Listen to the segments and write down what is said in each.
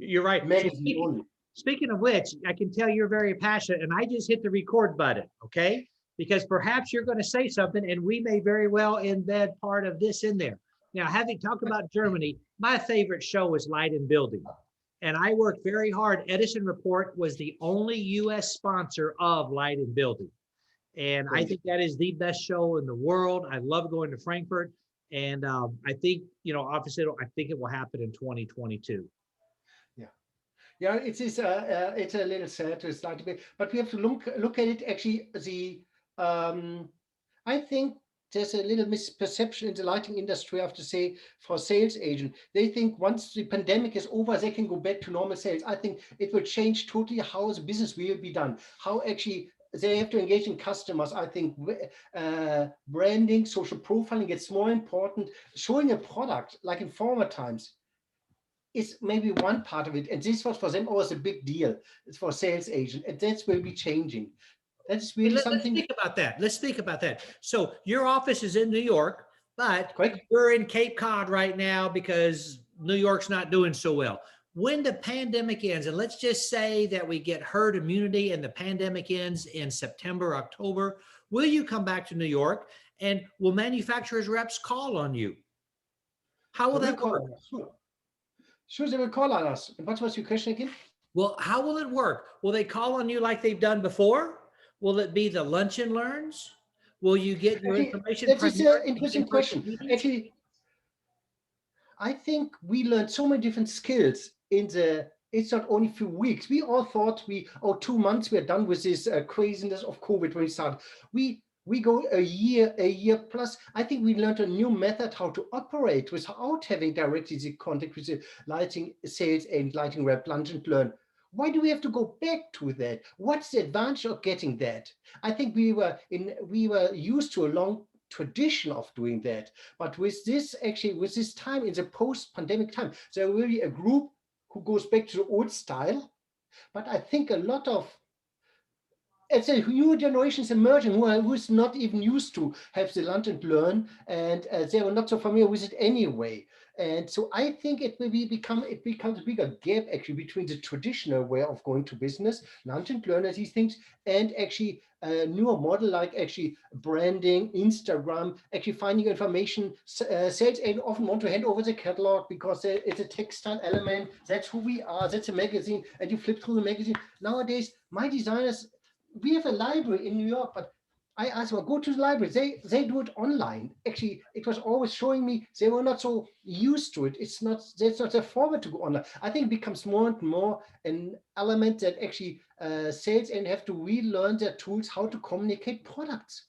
You're right. magazine only. Speaking of which, I can tell you're very passionate, and I just hit the record button, okay? Because perhaps you're going to say something, and we may very well embed part of this in there. Now, having talked about Germany, my favorite show is Light and Building. And I worked very hard. Edison Report was the only US sponsor of Light and Building. And I think that is the best show in the world. I love going to Frankfurt. And I think, obviously, I think it will happen in 2022. Yeah, it is. It's a little sad to start a bit, but we have to look at it. Actually, I think there's a little misperception in the lighting industry. I have to say, for sales agent, they think once the pandemic is over, they can go back to normal sales. I think it will change totally how the business will be done. How actually they have to engage in customers. I think branding, social profiling gets more important. Showing a product like in former times is maybe one part of it, and this was for them always a big deal. It's for sales agent, and that's will be changing. That's really something. Let's think about that. Let's think about that. So your office is in New York, but Correct. you're in Cape Cod right now because New York's not doing so well. When the pandemic ends, and let's just say that we get herd immunity and the pandemic ends in September, October, will you come back to New York, and will manufacturers reps call on you? How will that work? Sure, they will call on us. And what was your question again? Well, how will it work? Will they call on you like they've done before? Will it be the lunch and learns? Will you get your information? That is an interesting question. Actually, I think we learned so many different skills it's not only a few weeks. We all thought 2 months, we're done with this craziness of COVID when we started. We go a year plus. I think we learned a new method how to operate without having directly the contact with the lighting sales and lighting rep, lunch and learn. Why do we have to go back to that? What's the advantage of getting that? I think we were used to a long tradition of doing that. But with this time in the post-pandemic time, there will be a group who goes back to the old style. But I think a lot of it's a new generation is emerging who is not even used to have the lunch and learn, and they are not so familiar with it anyway. And so I think it becomes a bigger gap actually between the traditional way of going to business, lunch and learn, these things, and actually a newer model like actually branding, Instagram, actually finding information. Sales agents often want to hand over the catalog because it's a textile element. That's who we are. That's a magazine, and you flip through the magazine. Nowadays, my designers. We have a library in New York, but I asked them, go to the library. They do it online. Actually, it was always showing me they were not so used to it. That's not their forward to go online. I think it becomes more and more an element that actually sales and have to relearn their tools how to communicate products.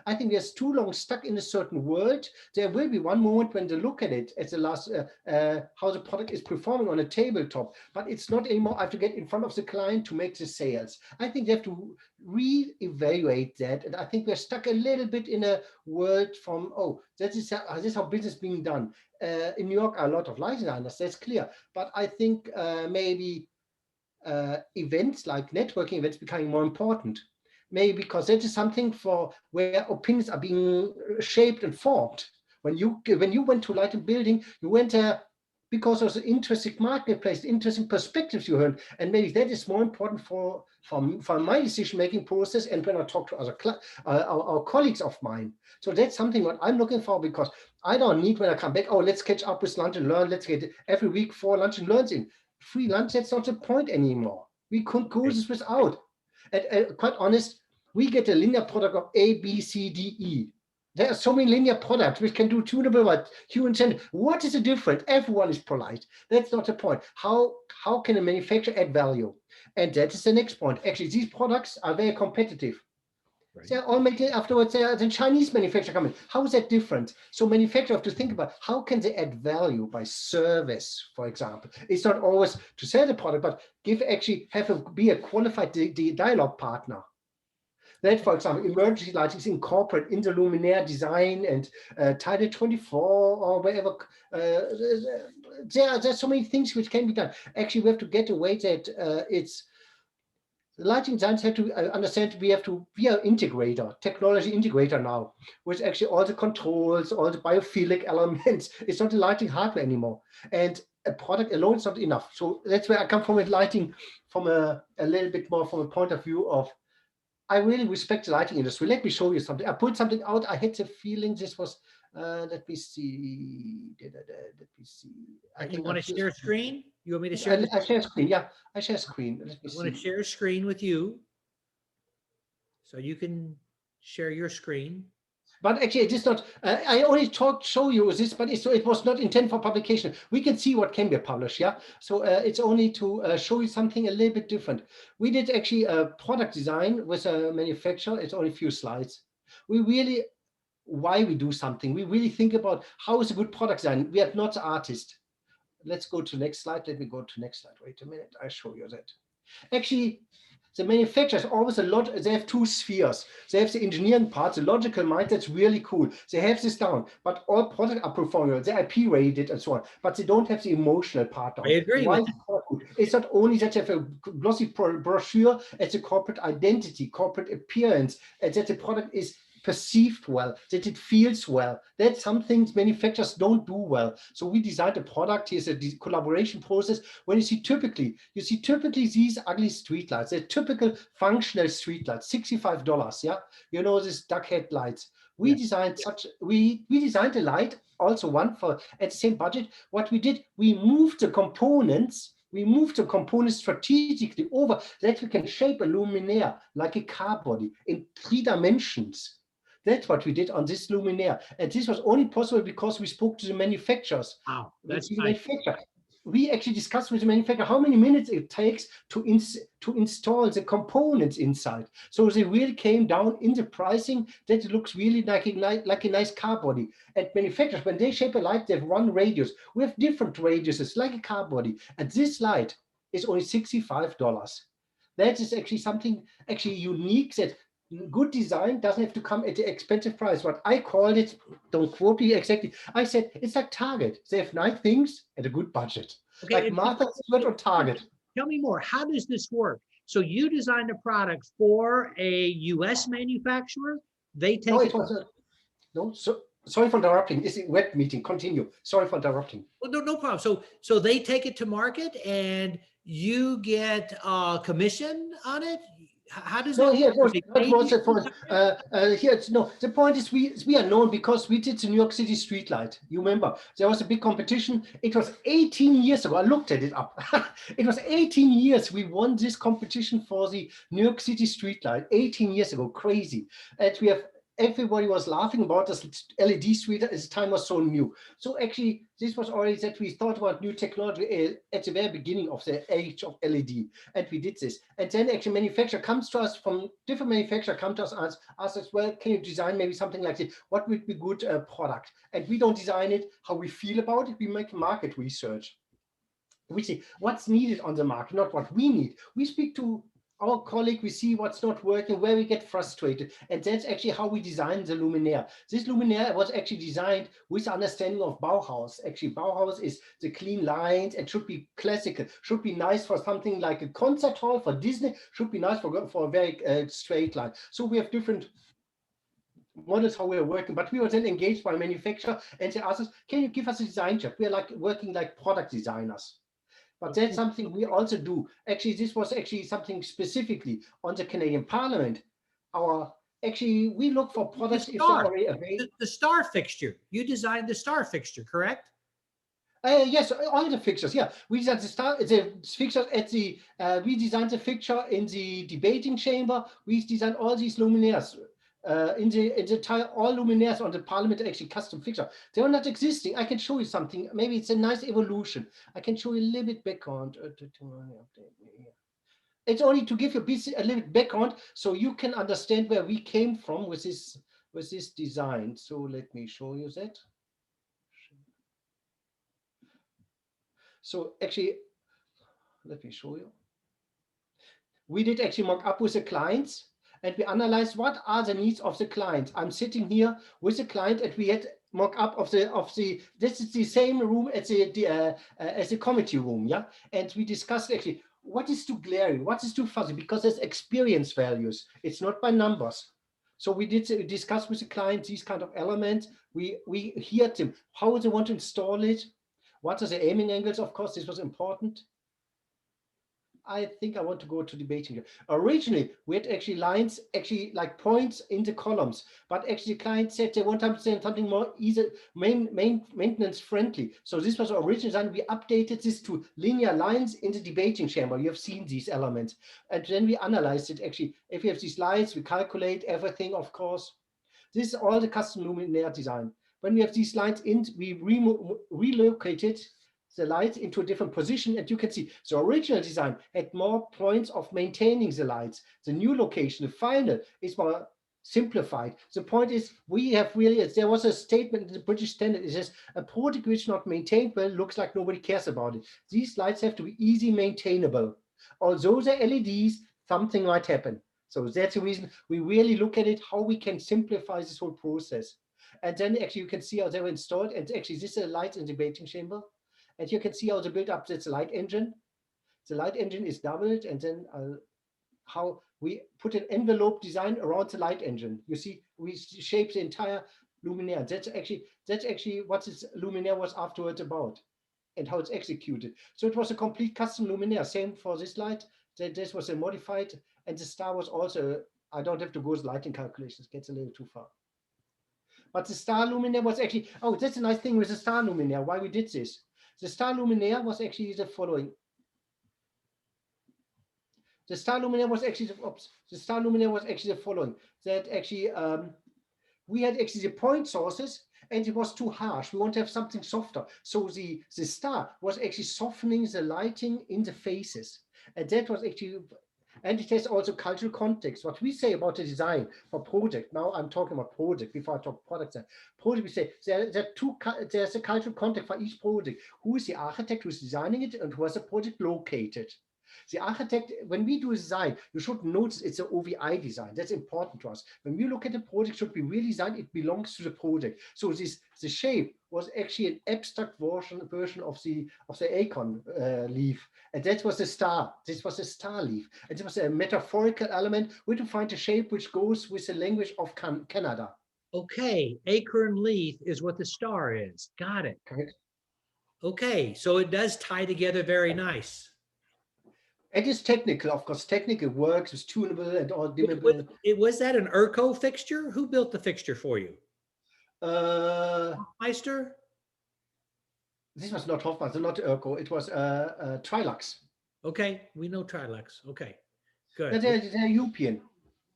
I think there's too long stuck in a certain world. There will be one moment when they look at it as the last, how the product is performing on a tabletop, but it's not anymore. I have to get in front of the client to make the sales. I think they have to re-evaluate that. And I think we're stuck a little bit in a world from, this is how business is being done. In New York, a lot of light designers, that's clear. But I think maybe events like networking events becoming more important. Maybe because that is something for where opinions are being shaped and formed. When you went to Light and Building, you went there because of the interesting marketplace, interesting perspectives you heard, and maybe that is more important for my decision-making process. And when I talk to other our colleagues of mine, so that's something what I'm looking for, because I don't need when I come back. Let's catch up with lunch and learn. Let's get every week 4 lunch and learns in. Free lunch. That's not the point anymore. We couldn't go this without. And quite honest. We get a linear product of A, B, C, D, E. There are so many linear products which can do tunable, but human centered. What is the difference? Everyone is polite. That's not the point. How can a manufacturer add value? And that is the next point. Actually, these products are very competitive. Right. They're all making afterwards. The Chinese manufacturer coming. How is that different? So manufacturers have to think about how can they add value by service, for example. It's not always to sell the product, but be a qualified dialogue partner. That, for example, emergency lighting is incorporated in the luminaire design and Title 24 or wherever. There's so many things which can be done. Actually, we have to get away that The lighting designs have to understand we are integrator, technology integrator now, with actually all the controls, all the biophilic elements. It's not the lighting hardware anymore. And a product alone is not enough. So that's where I come from with lighting, from a little bit more from a point of view of, I really respect the lighting industry. Let me show you something. I put something out. I had the feeling this was, let me see. Let me see. You want to share screen? You want me to share? I share screen. Yeah, I share screen. Let me I want to see. share screen with you, so you can share your screen. But actually, it is not. I only show you this, but it was not intended for publication. We can see what can be published. Yeah. So it's only to show you something a little bit different. We did actually a product design with a manufacturer. It's only a few slides. We really, why we do something. We really think about how is a good product design. We are not artists. Let's go to next slide. Let me go to next slide. Wait a minute. I show you that. Actually, the manufacturers always they have two spheres. They have the engineering part, the logical mind, that's really cool. They have this down, but all products are performing, they're IP rated and so on, but they don't have the emotional part down. I agree with that. It's not only that they have a glossy brochure, it's a corporate identity, corporate appearance, and that the product is perceived well, that it feels well. That's some things manufacturers don't do well. So we designed a product. Here's a collaboration process. When you see typically these ugly streetlights, they're typical functional streetlights, $65. Yeah, you know, these duck headlights. We designed we designed a light, also one for at the same budget. What we did, we moved the components. We moved the components strategically over that we can shape a luminaire like a car body in 3 dimensions. That's what we did on this luminaire. And this was only possible because we spoke to the manufacturers. Wow, that's nice. We actually discussed with the manufacturer how many minutes it takes to install the components inside. So they really came down in the pricing that it looks really like a nice car body. And manufacturers, when they shape a light, they have one radius. We have different radiuses, like a car body. And this light is only $65. That is actually something actually unique, that good design doesn't have to come at the expensive price. What I called it, don't quote me exactly, I said it's like Target. They have nice things at a good budget. Okay, like Martha Stewart or Target. Tell me more. How does this work? So you designed a product for a US manufacturer. They take sorry for interrupting. It's a web meeting. Continue. Sorry for interrupting. Well, no problem. So they take it to market and you get a commission on it? How does that work? The point is we are known because we did the New York City streetlight. You remember there was a big competition. It was 18 years ago. I looked at it up. It was 18 years we won this competition for the New York City streetlight. 18 years ago, crazy. And we have. Everybody was laughing about this LED street at the time was so new. So actually, this was already that we thought about new technology at the very beginning of the age of LED, and we did this. And then actually, manufacturer comes to us from different manufacturer come to us and ask us, well, can you design maybe something like this? What would be good product? And we don't design it how we feel about it. We make market research. We see what's needed on the market, not what we need. We speak to our colleague, we see what's not working, where we get frustrated. And that's actually how we designed the luminaire. This luminaire was actually designed with understanding of Bauhaus. Actually, Bauhaus is the clean lines. It should be classical, should be nice for something like a concert hall for Disney, should be nice for a very straight line. So we have different models how we are working, but we were then engaged by a manufacturer and they asked us, can you give us a design job? We are like working like product designers. But that's something we also do. Actually, this was actually something specifically on the Canadian Parliament. We look for products if they're already available. The star fixture. You designed the star fixture, correct? Yes, all the fixtures. Yeah, we designed the fixtures at the. We designed the fixture in the debating chamber. We designed all these luminaires. In the entire all luminaires on the Parliament are actually custom fixture. They are not existing. I can show you something. Maybe it's a nice evolution. I can show you a little bit background. It's only to give you a little bit background so you can understand where we came from with this design. So let me show you that. So actually, let me show you. We did actually mock up with the clients. And we analyze what are the needs of the client. I'm sitting here with the client, and we had mock up of the. This is the same room as the committee room, yeah. And we discussed actually what is too glaring, what is too fuzzy, because there's experience values. It's not by numbers. So we did discuss with the client these kind of elements. We heard them, how they want to install it. What are the aiming angles? Of course, this was important. I think I want to go to debating here. Originally, we had actually lines, actually like points in the columns, but actually the client said they want something more easy, maintenance friendly. So this was the original design. We updated this to linear lines in the debating chamber. You have seen these elements. And then we analyzed it. Actually, if we have these lines, we calculate everything, of course. This is all the custom luminaire design. When we have these lines in, we relocated the lights into a different position, and you can see the original design had more points of maintaining the lights. The new location, the final, is more simplified. The point is, we have really, there was a statement in the British Standard, it says, a project which not maintained well looks like nobody cares about it. These lights have to be easy maintainable. Although they're LEDs, something might happen. So that's the reason we really look at it, how we can simplify this whole process. And then actually you can see how they were installed, and actually this is a light in the debating chamber. And you can see how they build up this light engine. The light engine is doubled, and then how we put an envelope design around the light engine. You see, we shape the entire luminaire. That's actually what this luminaire was afterwards about, and how it's executed. So it was a complete custom luminaire. Same for this light. This was a modified, and the star was also. I don't have to go with lighting calculations. Gets a little too far. But the star luminaire was actually. Oh, that's a nice thing with the star luminaire. Why we did this? The star luminaire was actually the following. The star luminaire was actually the following. That actually we had actually the point sources, and it was too harsh. We want to have something softer. So the star was actually softening the lighting in the faces, and that was actually. And it has also cultural context. What we say about the design for project, now I'm talking about project before I talk product. Project, we say there's a cultural context for each project. Who is the architect who's designing it, and who has the project located? The architect, when we do design, you should notice it's an OVI design. That's important to us. When we look at the project, should be really designed, it belongs to the project. So the shape was actually an abstract version of the acorn leaf. And that was the star. This was a star leaf. And it was a metaphorical element where to find a shape which goes with the language of Canada. Okay, acorn leaf is what the star is. Got it. Correct. Okay, so it does tie together very nice. It is technical, of course. Technical works, it's tunable and all dimmable. Was that an Urco fixture? Who built the fixture for you? Meister? This was not Hofmeister, not Urco. It was Trilux. Okay, we know Trilux. Okay, good. They're European.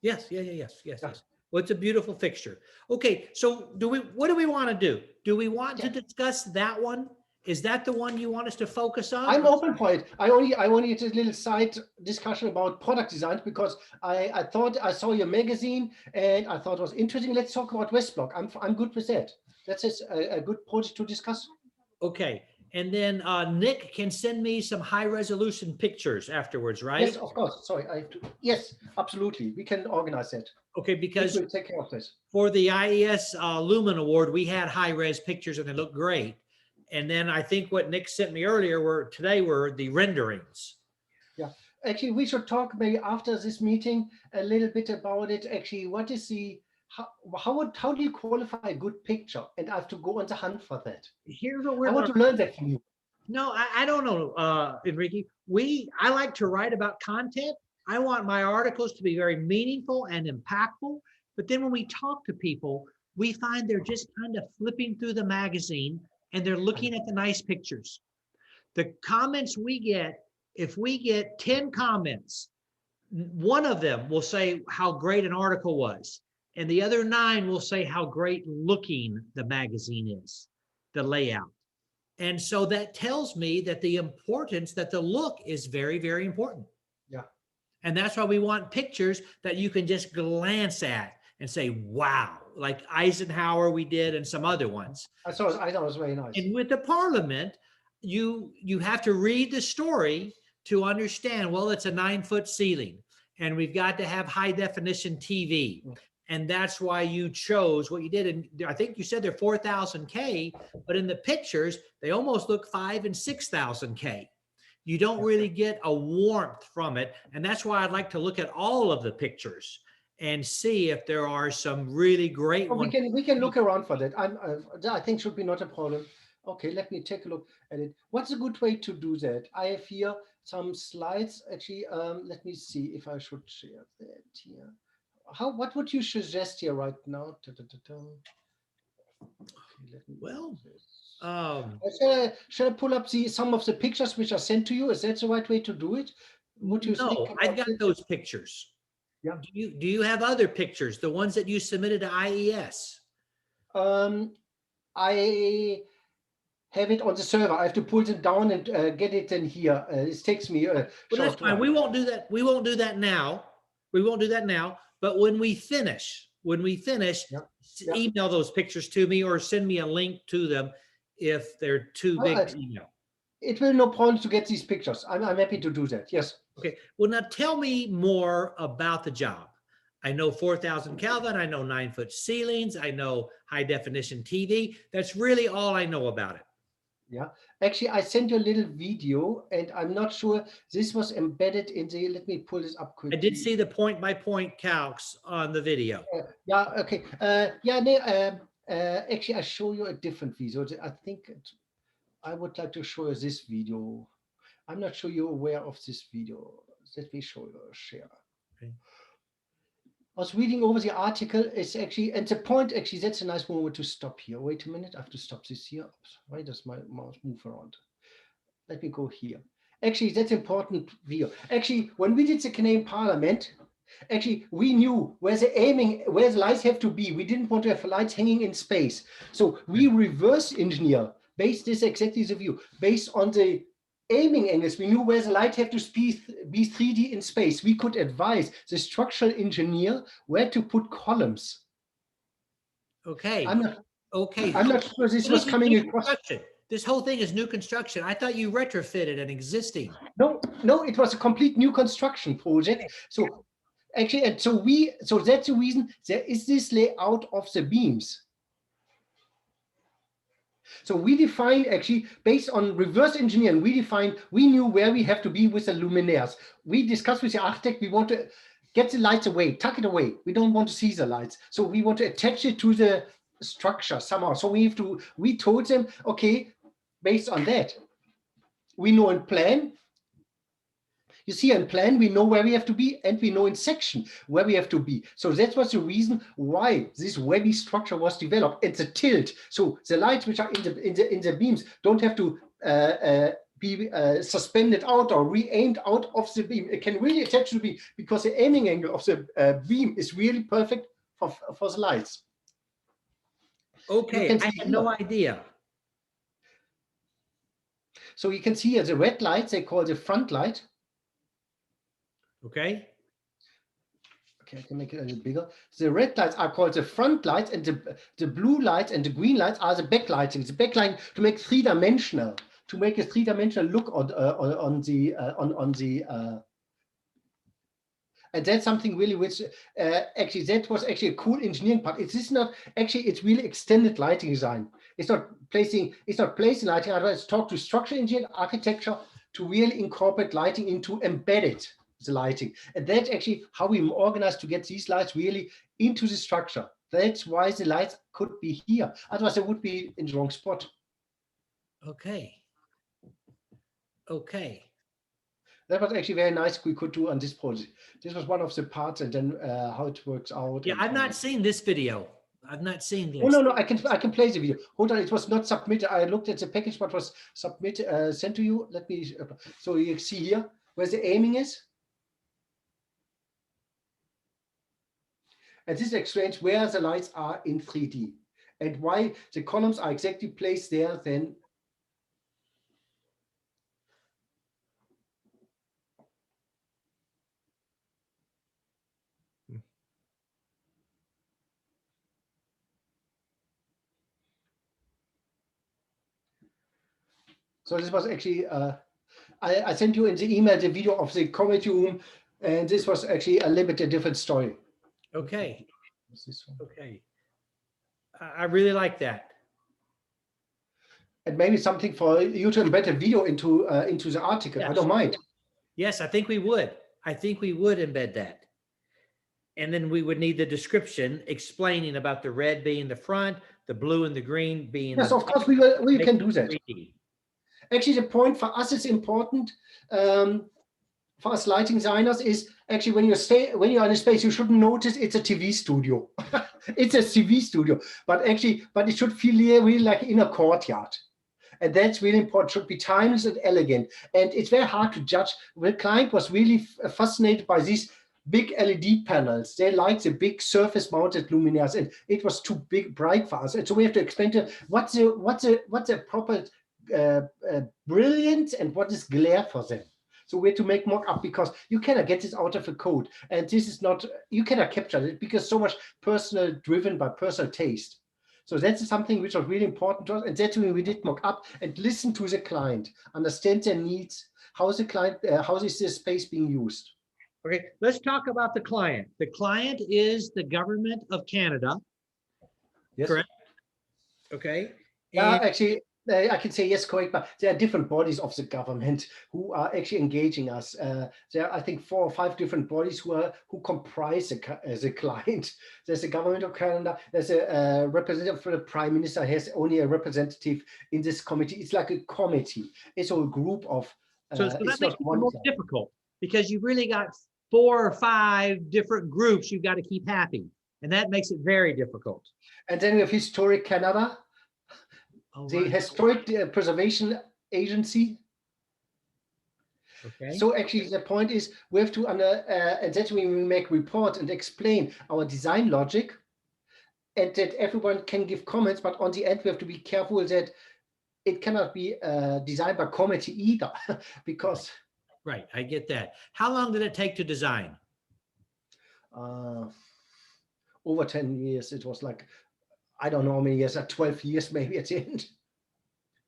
Yes. Well, it's a beautiful fixture. Okay, so what do we want to do? Do we want to discuss that one? Is that the one you want us to focus on? I'm open for it. I only did a little side discussion about product design because I thought I saw your magazine and I thought it was interesting. Let's talk about Westblock. I'm good with that. That's a good project to discuss. Okay, and then Nick can send me some high resolution pictures afterwards, right? Yes, of course. Sorry, I have to. Yes, absolutely. We can organize that. Okay, because we'll take care of this. For the IES Lumen Award, we had high res pictures and they look great. And then I think what Nick sent me earlier were the renderings. Yeah, actually, we should talk maybe after this meeting a little bit about it. Actually, what is how do you qualify a good picture? And I have to go on the hunt for that. Here's what I want to learn that from you. No, I don't know, Enrique. I like to write about content. I want my articles to be very meaningful and impactful. But then when we talk to people, we find they're just kind of flipping through the magazine and they're looking at the nice pictures. The comments we get, if we get 10 comments, one of them will say how great an article was, and the other 9 will say how great looking the magazine is, the layout. And so that tells me that the look is very, very important. Yeah. And that's why we want pictures that you can just glance at and say, wow, like Eisenhower we did and some other ones. I thought it was very nice. And with the Parliament, you have to read the story to understand, well, it's a 9-foot ceiling and we've got to have high definition TV. And that's why you chose what you did. And I think you said they're 4,000K, but in the pictures, they almost look 5,000 and 6,000K. you don't really get a warmth from it. And that's why I'd like to look at all of the pictures and see if there are some really great ones. We can look around for that. I think should be not a problem. Okay, let me take a look at it. What's a good way to do that? I have here some slides. Actually, let me see if I should share that here. What would you suggest here right now? Well, shall I pull up some of the pictures which are sent to you? Is that the right way to do it? What do you think no, I've got those pictures. Yeah. Do you have other pictures, the ones that you submitted to IES? I have it on the server. I have to pull it down and get it in here. It takes me well, that's fine. We won't do that. We won't do that now. We won't do that now. But when we finish, email those pictures to me or send me a link to them if they're too big to email. It will no problem to get these pictures. I'm happy to do that. Yes. Okay. Well, now tell me more about the job. I know 4,000 Kelvin. I know 9-foot ceilings. I know high definition TV. That's really all I know about it. Yeah, actually, I sent you a little video, and I'm not sure this was embedded in the. Let me pull this up quickly. I did see the point-by-point calcs on the video. Yeah. Okay. Yeah. Actually, I show you a different video. I think I would like to show you this video. I'm not sure you're aware of this video. Let me show you. Share. Okay. I was reading over the article. It's actually, and the point actually, that's a nice moment to stop here. Wait a minute, I have to stop this here. Oops, why does my mouse move around? Let me go here. Actually, that's important video. Actually, when we did the Canadian Parliament, actually, we knew where the lights have to be. We didn't want to have lights hanging in space. So we reverse engineer, this exactly the view, based on the aiming angles. We knew where the light have to be 3D in space. We could advise the structural engineer where to put columns. Okay. I'm not sure this was coming across. This whole thing is new construction. I thought you retrofitted an existing. No, it was a complete new construction project. So actually, and so that's the reason there is this layout of the beams. So we defined, actually, based on reverse engineering, we knew where we have to be with the luminaires. We discussed with the architect, we want to get the lights away, tuck it away. We don't want to see the lights. So we want to attach it to the structure somehow. So we told them, okay, based on that, we know in plan. You see, in plan, we know where we have to be, and we know in section where we have to be. So that was the reason why this webby structure was developed. It's a tilt. So the lights which are in the beams don't have to be suspended out or re-aimed out of the beam. It can really attach to the beam because the aiming angle of the beam is really perfect for the lights. Okay, I had no idea. So you can see here the red lights, they call the front light. Okay. Okay, I can make it a little bigger. The red lights are called the front lights, and the blue lights and the green lights are the backlighting. The backlighting to make three-dimensional, to make a three-dimensional look on the. And that's something really which actually that was actually a cool engineering part. It's not actually, it's really extended lighting design. It's not placing lighting. Otherwise, talk to structural engineering, architecture to really incorporate lighting into embedded the lighting. And that's actually how we organize to get these lights really into the structure. That's why the lights could be here. Otherwise, they would be in the wrong spot. Okay. Okay. That was actually very nice we could do on this project. This was one of the parts, and then how it works out. Yeah, I've not seen this video. I've not seen this. Oh, no, I can play the video. Hold on, it was not submitted. I looked at the package, what was submitted, sent to you. Let me, so you see here where the aiming is. And this explains where the lights are in 3D and why the columns are exactly placed there then. So this was actually, I sent you in the email the video of the committee room, and this was actually a little bit a different story. Okay. Okay. I really like that. And maybe something for you to embed a video into the article. Yes. I don't mind. Yes, I think we would. I think we would embed that. And then we would need the description explaining about the red being the front, the blue and the green being. Yes, the of course we can do that. 3D. Actually, the point for us is important. For us lighting designers is actually when you're in a space, you shouldn't notice it's a TV studio. It's a TV studio, but it should feel really like in a courtyard. And that's really important. It should be timeless and elegant. And it's very hard to judge. The client was really fascinated by these big LED panels. They like the big surface mounted luminaires, and it was too bright for us. And so we have to explain to them what's a proper brilliance and what is glare for them. So we have to make mock-up because you cannot get this out of a code. And this is not, you cannot capture it because so much personal driven by personal taste. So that's something which was really important to us. And that's when we did mock-up and listen to the client, understand their needs. How is the client, how is this space being used? Okay, let's talk about the client. The client is the government of Canada. Yes. Correct? Okay. Yeah, actually, I can say yes, correct, but there are different bodies of the government who are actually engaging us. There are, I think, 4 or 5 different bodies who comprise the client. There's the government of Canada. There's a representative for the Prime Minister. Has only a representative in this committee. It's like a committee. It's a group of. So that makes it more difficult because you've really got 4 or 5 different groups you've got to keep happy, and that makes it very difficult. And then we have Historic Canada. The Historic Preservation Agency. Okay. So actually the point is we have to, and that's when we make report and explain our design logic and that everyone can give comments, but on the end we have to be careful that it cannot be designed by committee either because. Right, I get that. How long did it take to design? Over 10 years. It was like, I don't know how many years, like 12 years maybe at the end.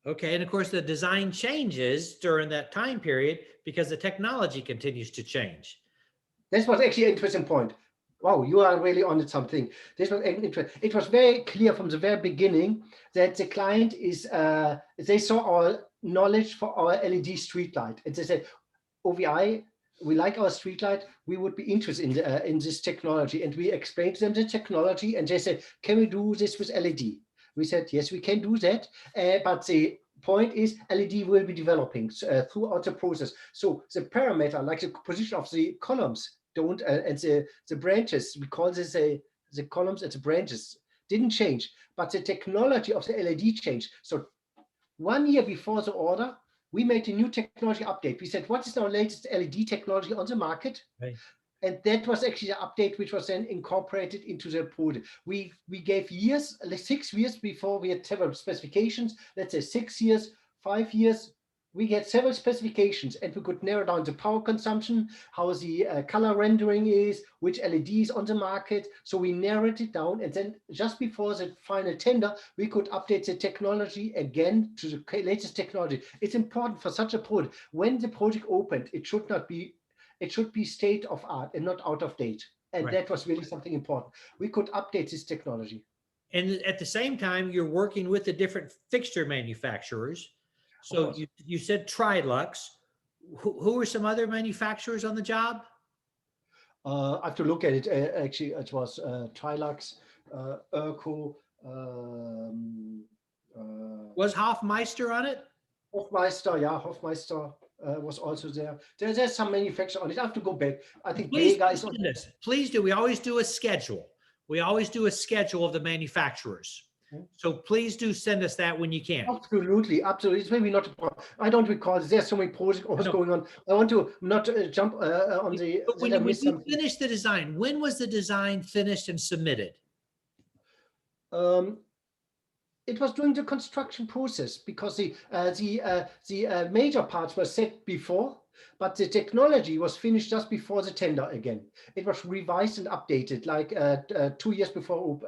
Okay, and of course the design changes during that time period because the technology continues to change. This was actually an interesting point. Wow, you are really on something. This was interesting. It was very clear from the very beginning that the client is, they saw our knowledge for our LED streetlight. And they said, OVI, we like our streetlight, we would be interested in this technology. And we explained to them the technology and they said, can we do this with LED? We said, yes, we can do that. But the point is LED will be developing throughout the process. So the parameter, like the position of the columns, don't and the branches, we call this the columns and the branches, didn't change. But the technology of the LED changed. So 1 year before the order, we made a new technology update. We said, what is our latest LED technology on the market? Right. And that was actually the update, which was then incorporated into the product. We gave years, like 6 years before we had several specifications. Let's say 6 years, 5 years. We get several specifications and we could narrow down the power consumption, how the color rendering is, which LEDs on the market. So we narrowed it down. And then just before the final tender, we could update the technology again to the latest technology. It's important for such a product. When the project opened, it should be state of art and not out of date. And right. That was really something important. We could update this technology. And at the same time, you're working with the different fixture manufacturers. So you said Trilux. Who are some other manufacturers on the job? I have to look at it. Actually, it was Trilux, Erco. Was Hofmeister on it? Hofmeister, yeah, Hofmeister was also there. There's some manufacturer on it. I have to go back. I think Vega is on this. Please do. We always do a schedule. We always do a schedule of the manufacturers. So please do send us that when you can. Absolutely, absolutely. It's maybe not a problem. I don't recall. There's so many projects going on. I want to not jump on the. But when you finished the design, when was the design finished and submitted? It was during the construction process because the major parts were set before, but the technology was finished just before the tender again. It was revised and updated like 2 years before,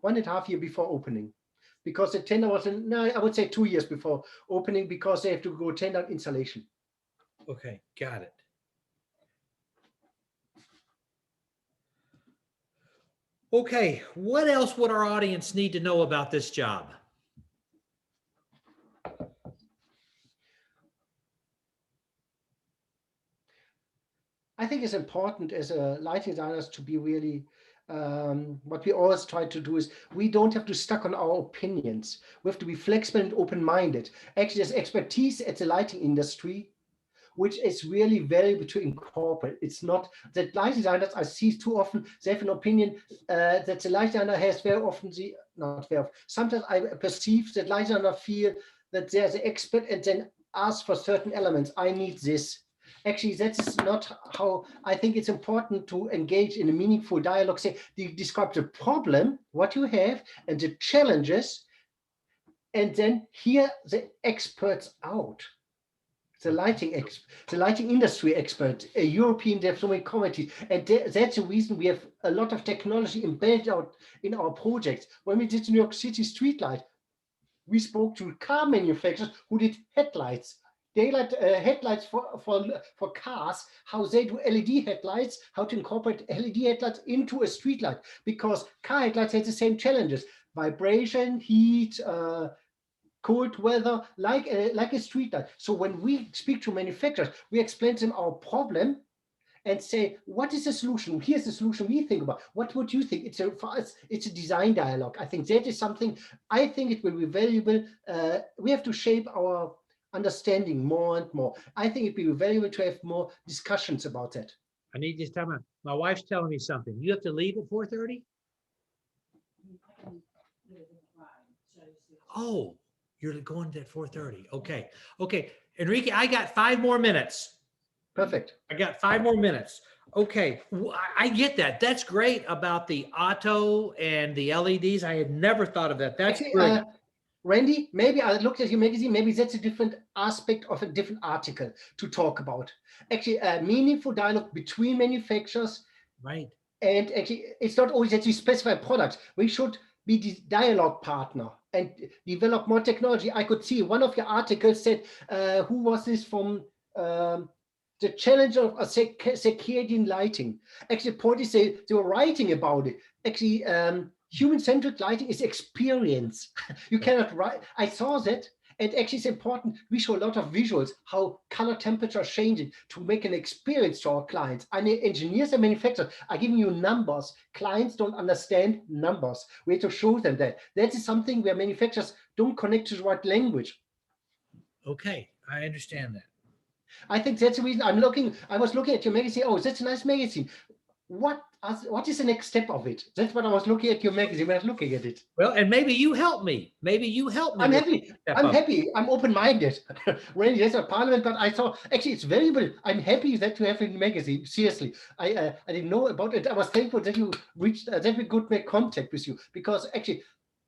1.5 years before opening. Because the tender was, I would say 2 years before opening because they have to go tender installation. Okay, got it. Okay, what else would our audience need to know about this job? I think it's important as a lighting designers to be really, what we always try to do is we don't have to stuck on our opinions. We have to be flexible and open-minded. Actually, there's expertise at the lighting industry, which is really valuable to incorporate. It's not that light designers I see too often, they have an opinion that the light designer has very often, not very often, sometimes I perceive that light designer feel that they're the expert and then ask for certain elements. I need this. Actually, that's not how I think it's important to engage in a meaningful dialogue. Say, you describe the problem, what you have, and the challenges, and then hear the experts out. The lighting industry expert, a European, they have so many committees, and that's the reason we have a lot of technology embedded out in our projects. When we did New York City streetlight, we spoke to car manufacturers who did headlights, daylight headlights for cars, how they do LED headlights, how to incorporate LED headlights into a streetlight, because car headlights have the same challenges: vibration, heat, cold weather, like a street light. So when we speak to manufacturers, we explain to them our problem and say, what is the solution? Here's the solution we think about. What would you think? For us, it's a design dialogue. I think that is something, I think it will be valuable. We have to shape our understanding more and more. I think it will be valuable to have more discussions about that. I need this time out. My wife's telling me something. You have to leave at 4:30? Oh. You're going at 4:30. Okay. Okay. Enrique, I got 5 more minutes. Perfect. I got 5 more minutes. Okay. I get that. That's great about the auto and the LEDs. I had never thought of that. That's great. Randy, maybe I looked at your magazine. Maybe that's a different aspect of a different article to talk about. Actually, a meaningful dialogue between manufacturers. Right. And actually, it's not always that we specify products. We should be the dialogue partner and develop more technology. I could see one of your articles said, who was this from? The challenge of circadian lighting. Actually, the point is they were writing about it. Actually, human-centered lighting is experience. You cannot write. I saw that. And actually, it's important. We show a lot of visuals, how color temperature is changing to make an experience to our clients. And engineers and manufacturers are giving you numbers. Clients don't understand numbers. We have to show them that. That is something where manufacturers don't connect to the right language. Okay, I understand that. I think that's the reason I was looking at your magazine. Oh, that's a nice magazine. What is the next step of it? That's what I was looking at your magazine when I was looking at it. Well, and maybe you help me. Maybe you help me. I'm happy. I'm open-minded. Randy, that's a parliament, but I thought actually it's valuable. I'm happy that you have a magazine. Seriously, I didn't know about it. I was thankful that you reached that we could make contact with you, because actually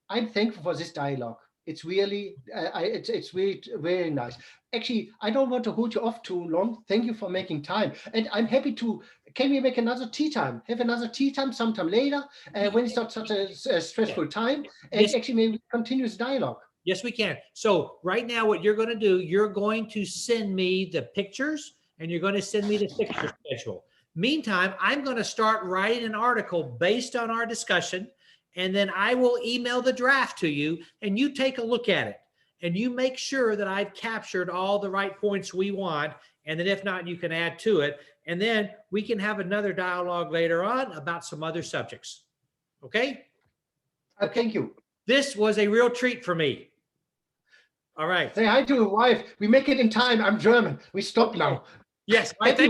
I'm thankful for this dialogue. It's really, it's really very nice. Actually, I don't want to hold you off too long. Thank you for making time. And I'm happy to, can we make another tea time? Have another tea time sometime later when it's not such a stressful time? And yes. Actually maybe continue this dialogue. Yes, we can. So right now what you're going to do, you're going to send me the pictures and you're going to send me the fixture schedule. Meantime, I'm going to start writing an article based on our discussion. And then I will email the draft to you and you take a look at it and you make sure that I've captured all the right points we want. And then if not, you can add to it. And then we can have another dialogue later on about some other subjects. Okay? Thank you. This was a real treat for me. All right. Say hi to your wife. We make it in time. I'm German. We stop now. Yes. Happy